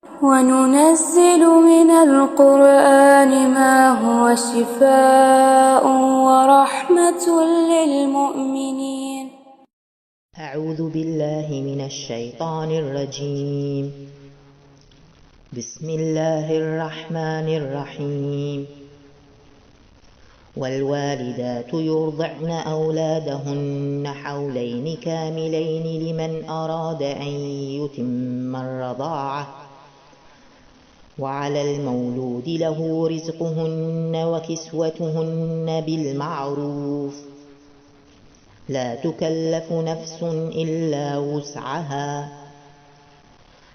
وننزل من القرآن ما هو شفاء ورحمة للمؤمنين. أعوذ بالله من الشيطان الرجيم. بسم الله الرحمن الرحيم. والوالدات يرضعن أولادهن حولين كاملين لمن أراد أن يتم الرضاعة، وعلى المولود له رزقهن وكسوتهن بالمعروف، لا تكلف نفس إلا وسعها،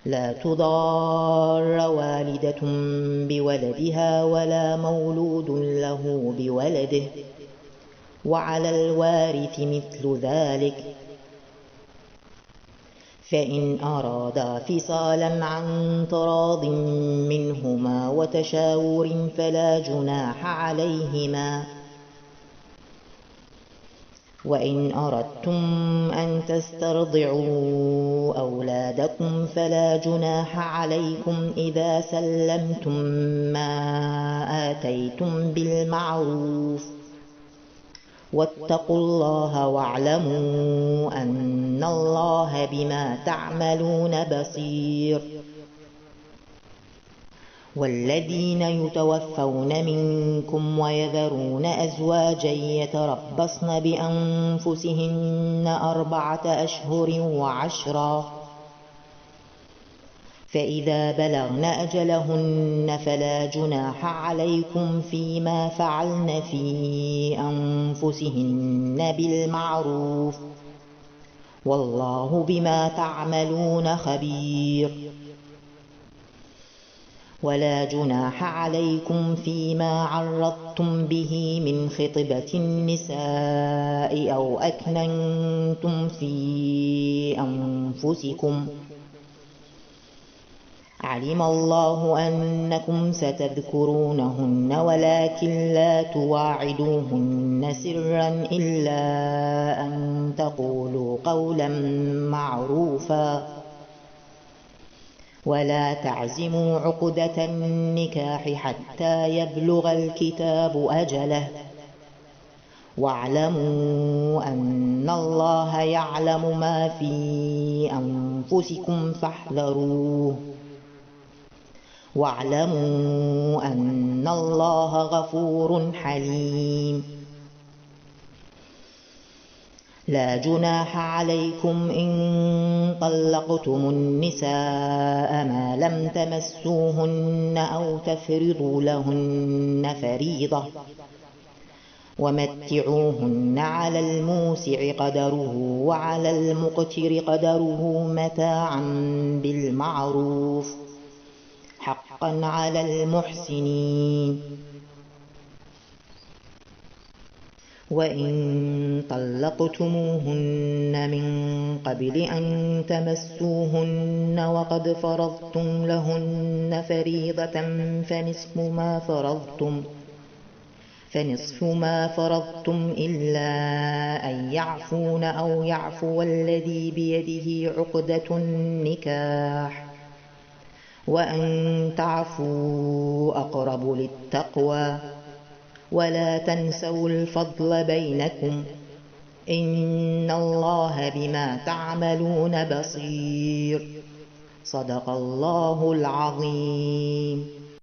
لا تضار والدة بولدها ولا مولود له بولده، وعلى الوارث مثل ذلك، فإن أرادا فصالا عن تراض منهما وتشاور فلا جناح عليهما. وإن أردتم أن تسترضعوا أولادكم فلا جناح عليكم إذا سلمتم ما آتيتم بالمعروف، واتقوا الله واعلموا أن الله بما تعملون بصير. والذين يتوفون منكم ويذرون أزواجا يتربصن بأنفسهن 4 أشهر وعشرا، فإذا بلغن أجلهن فلا جناح عليكم فيما فعلن في أنفسهن بالمعروف، والله بما تعملون خبير. ولا جناح عليكم فيما عرضتم به من خطبة النساء أو أكننتم في أنفسكم، علم الله أنكم ستذكرونهن ولكن لا تواعدوهن سرا إلا أن تقولوا قولا معروفا، ولا تعزموا عقدة النكاح حتى يبلغ الكتاب أجله، واعلموا أن الله يعلم ما في أنفسكم فاحذروه، واعلموا أن الله غفور حليم. لا جناح عليكم إن طلقتم النساء ما لم تمسوهن أو تفرضوا لهن فريضة، ومتعوهن على الموسع قدره وعلى المقتر قدره متاعا بالمعروف، حقا على المحسنين. وإن طلقتموهن من قبل أن تمسوهن وقد فرضتم لهن فريضة فنصف ما فرضتم إلا أن يعفون أو يعفو الذي بيده عقدة النكاح، وأن تعفوا أقرب للتقوى، ولا تنسوا الفضل بينكم، إن الله بما تعملون بصير. صدق الله العظيم.